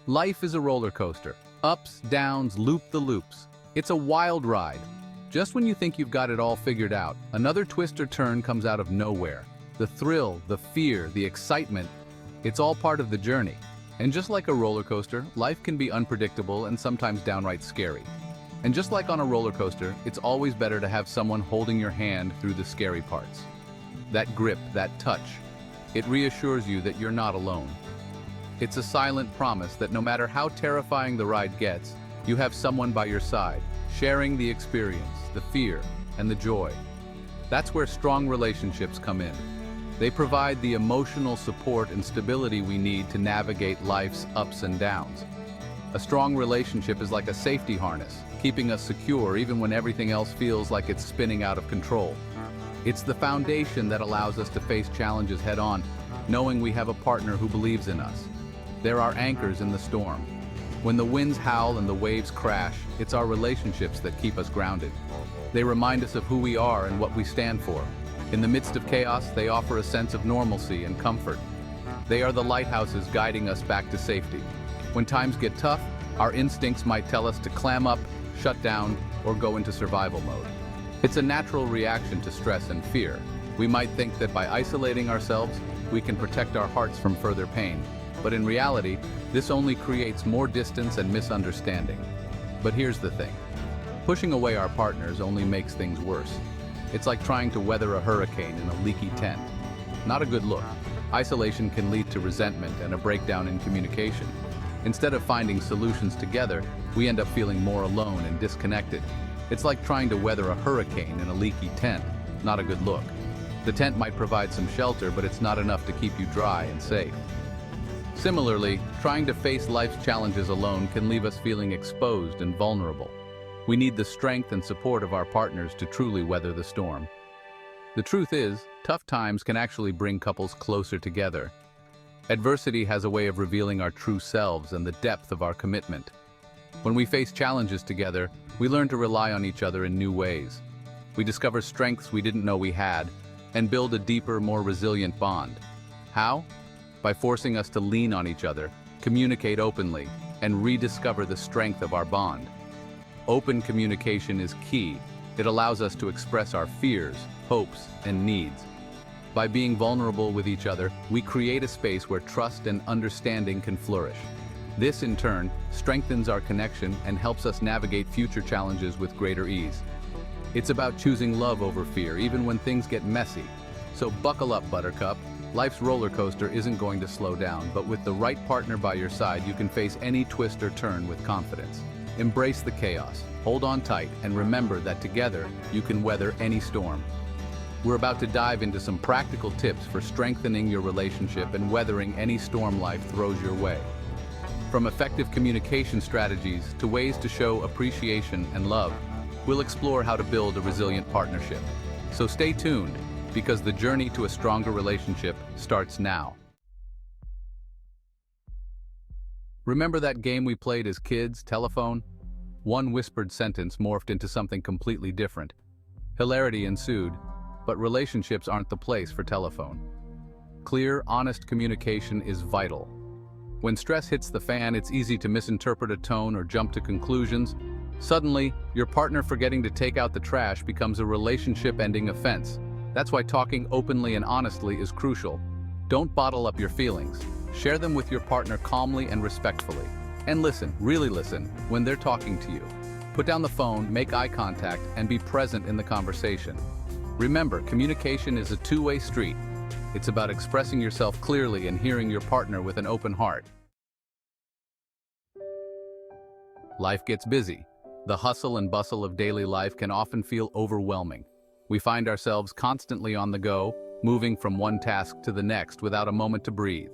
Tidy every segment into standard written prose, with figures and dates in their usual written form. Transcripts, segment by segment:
Life is a roller coaster. Ups, downs, loop-the-loops. It's a wild ride. Just when you think you've got it all figured out, another twist or turn comes out of nowhere. The thrill, the fear, the excitement, it's all part of the journey. And just like a roller coaster, life can be unpredictable and sometimes downright scary. And just like on a roller coaster, it's always better to have someone holding your hand through the scary parts. That grip, that touch, it reassures you that you're not alone. It's a silent promise that no matter how terrifying the ride gets, you have someone by your side, sharing the experience, the fear, and the joy. That's where strong relationships come in. They provide the emotional support and stability we need to navigate life's ups and downs. A strong relationship is like a safety harness, keeping us secure even when everything else feels like it's spinning out of control. It's the foundation that allows us to face challenges head-on, knowing we have a partner who believes in us. They're our anchors in the storm. When the winds howl and the waves crash, it's our relationships that keep us grounded. They remind us of who we are and what we stand for. In the midst of chaos, they offer a sense of normalcy and comfort. They are the lighthouses guiding us back to safety. When times get tough, our instincts might tell us to clam up, shut down, or go into survival mode. It's a natural reaction to stress and fear. We might think that by isolating ourselves, we can protect our hearts from further pain. But in reality, this only creates more distance and misunderstanding. But here's the thing. Pushing away our partners only makes things worse. It's like trying to weather a hurricane in a leaky tent. Not a good look. Isolation can lead to resentment and a breakdown in communication. Instead of finding solutions together, we end up feeling more alone and disconnected. It's like trying to weather a hurricane in a leaky tent. Not a good look. The tent might provide some shelter, but it's not enough to keep you dry and safe. Similarly, trying to face life's challenges alone can leave us feeling exposed and vulnerable. We need the strength and support of our partners to truly weather the storm. The truth is, tough times can actually bring couples closer together. Adversity has a way of revealing our true selves and the depth of our commitment. When we face challenges together, we learn to rely on each other in new ways. We discover strengths we didn't know we had and build a deeper, more resilient bond. How? By forcing us to lean on each other, communicate openly, and rediscover the strength of our bond. Open communication is key. It allows us to express our fears, hopes, and needs. By being vulnerable with each other, we create a space where trust and understanding can flourish. This, in turn, strengthens our connection and helps us navigate future challenges with greater ease. It's about choosing love over fear, even when things get messy. So buckle up, Buttercup. Life's roller coaster isn't going to slow down, but with the right partner by your side, you can face any twist or turn with confidence. Embrace the chaos, hold on tight, and remember that together, you can weather any storm. We're about to dive into some practical tips for strengthening your relationship and weathering any storm life throws your way. From effective communication strategies to ways to show appreciation and love, we'll explore how to build a resilient partnership. So stay tuned, because the journey to a stronger relationship starts now. Remember that game we played as kids, Telephone? One whispered sentence morphed into something completely different. Hilarity ensued, but relationships aren't the place for telephone. Clear, honest communication is vital. When stress hits the fan, it's easy to misinterpret a tone or jump to conclusions. Suddenly, your partner forgetting to take out the trash becomes a relationship-ending offense. That's why talking openly and honestly is crucial. Don't bottle up your feelings. Share them with your partner calmly and respectfully. And listen, really listen, when they're talking to you. Put down the phone, make eye contact, and be present in the conversation. Remember, communication is a two-way street. It's about expressing yourself clearly and hearing your partner with an open heart. Life gets busy. The hustle and bustle of daily life can often feel overwhelming. We find ourselves constantly on the go, moving from one task to the next without a moment to breathe.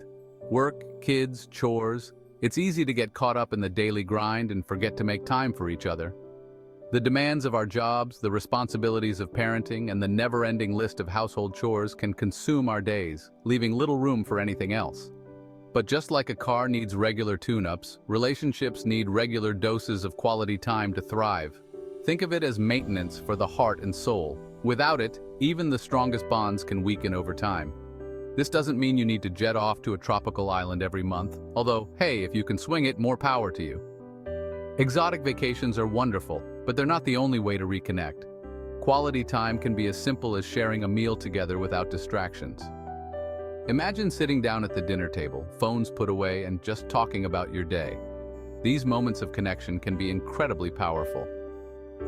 Work, kids, chores. It's easy to get caught up in the daily grind and forget to make time for each other. The demands of our jobs, the responsibilities of parenting, and the never-ending list of household chores can consume our days, leaving little room for anything else. But just like a car needs regular tune-ups, relationships need regular doses of quality time to thrive. Think of it as maintenance for the heart and soul. Without it, even the strongest bonds can weaken over time. This doesn't mean you need to jet off to a tropical island every month, although, hey, if you can swing it, more power to you. Exotic vacations are wonderful, but they're not the only way to reconnect. Quality time can be as simple as sharing a meal together without distractions. Imagine sitting down at the dinner table, phones put away, and just talking about your day. These moments of connection can be incredibly powerful.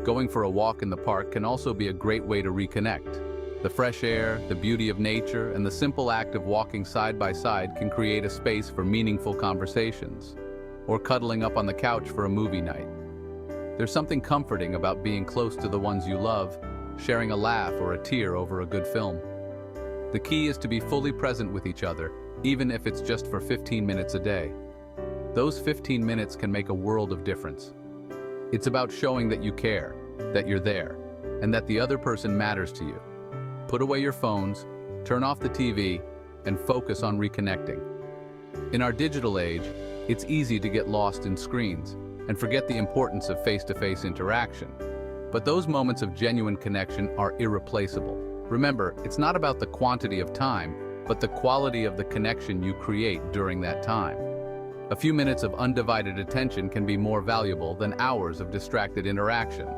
Going for a walk in the park can also be a great way to reconnect. The fresh air, the beauty of nature, and the simple act of walking side by side can create a space for meaningful conversations. Or cuddling up on the couch for a movie night. There's something comforting about being close to the ones you love, sharing a laugh or a tear over a good film. The key is to be fully present with each other, even if it's just for 15 minutes a day. Those 15 minutes can make a world of difference. It's about showing that you care, that you're there, and that the other person matters to you. Put away your phones, turn off the TV, and focus on reconnecting. In our digital age, it's easy to get lost in screens and forget the importance of face-to-face interaction. But those moments of genuine connection are irreplaceable. Remember, it's not about the quantity of time, but the quality of the connection you create during that time. A few minutes of undivided attention can be more valuable than hours of distracted interaction.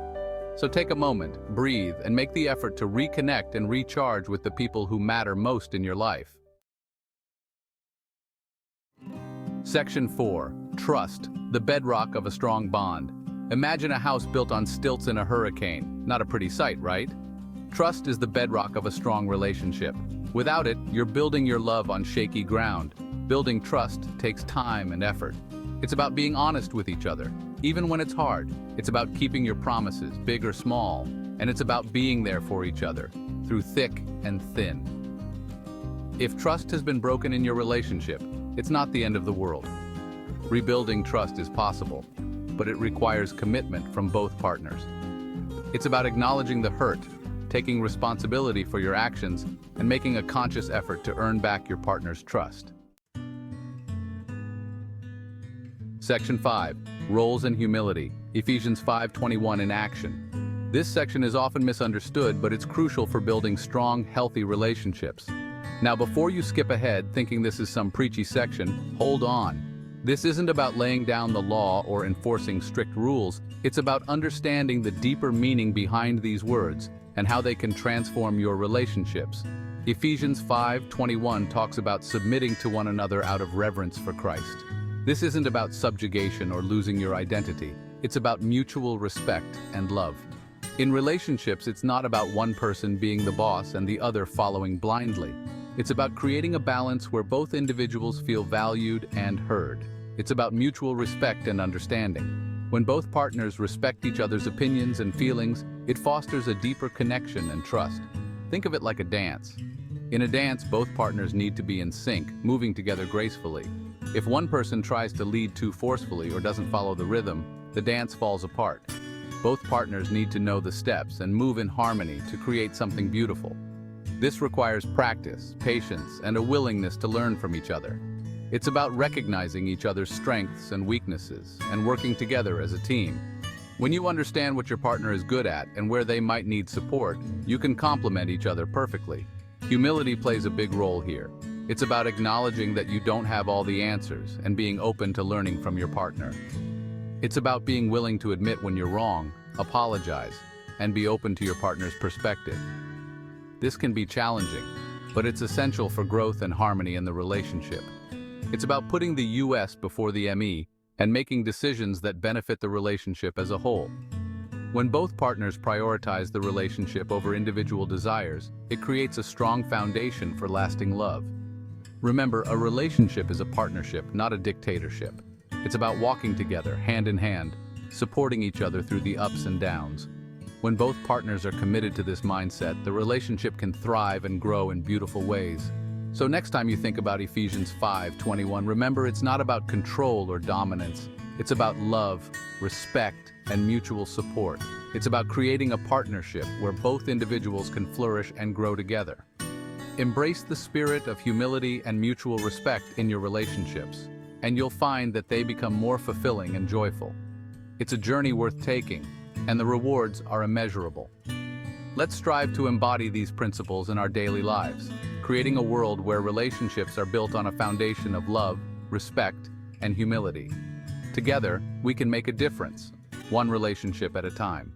So take a moment, breathe, and make the effort to reconnect and recharge with the people who matter most in your life. Section 4. Trust, the bedrock of a strong bond. Imagine a house built on stilts in a hurricane. Not a pretty sight, right? Trust is the bedrock of a strong relationship. Without it, you're building your love on shaky ground. Building trust takes time and effort. It's about being honest with each other, even when it's hard. It's about keeping your promises, big or small. And it's about being there for each other, through thick and thin. If trust has been broken in your relationship, it's not the end of the world. Rebuilding trust is possible, but it requires commitment from both partners. It's about acknowledging the hurt, taking responsibility for your actions, and making a conscious effort to earn back your partner's trust. Section 5. Roles and humility. Ephesians 5:21 in action. This section is often misunderstood, but it's crucial for building strong, healthy relationships. Now, before you skip ahead thinking this is some preachy section, hold on. This isn't about laying down the law or enforcing strict rules. It's about understanding the deeper meaning behind these words and how they can transform your relationships. Ephesians 5:21 talks about submitting to one another out of reverence for Christ. This isn't about subjugation or losing your identity. It's about mutual respect and love. In relationships, it's not about one person being the boss and the other following blindly. It's about creating a balance where both individuals feel valued and heard. It's about mutual respect and understanding. When both partners respect each other's opinions and feelings, it fosters a deeper connection and trust. Think of it like a dance. In a dance, both partners need to be in sync, moving together gracefully. If one person tries to lead too forcefully or doesn't follow the rhythm, the dance falls apart. Both partners need to know the steps and move in harmony to create something beautiful. This requires practice, patience, and a willingness to learn from each other. It's about recognizing each other's strengths and weaknesses and working together as a team. When you understand what your partner is good at and where they might need support, you can complement each other perfectly. Humility plays a big role here. It's about acknowledging that you don't have all the answers and being open to learning from your partner. It's about being willing to admit when you're wrong, apologize, and be open to your partner's perspective. This can be challenging, but it's essential for growth and harmony in the relationship. It's about putting the US before the ME and making decisions that benefit the relationship as a whole. When both partners prioritize the relationship over individual desires, it creates a strong foundation for lasting love. Remember, a relationship is a partnership, not a dictatorship. It's about walking together, hand in hand, supporting each other through the ups and downs. When both partners are committed to this mindset, the relationship can thrive and grow in beautiful ways. So next time you think about Ephesians 5:21, remember it's not about control or dominance. It's about love, respect, and mutual support. It's about creating a partnership where both individuals can flourish and grow together. Embrace the spirit of humility and mutual respect in your relationships, and you'll find that they become more fulfilling and joyful. It's a journey worth taking, and the rewards are immeasurable. Let's strive to embody these principles in our daily lives. creating a world where relationships are built on a foundation of love, respect, and humility. Together, we can make a difference, one relationship at a time.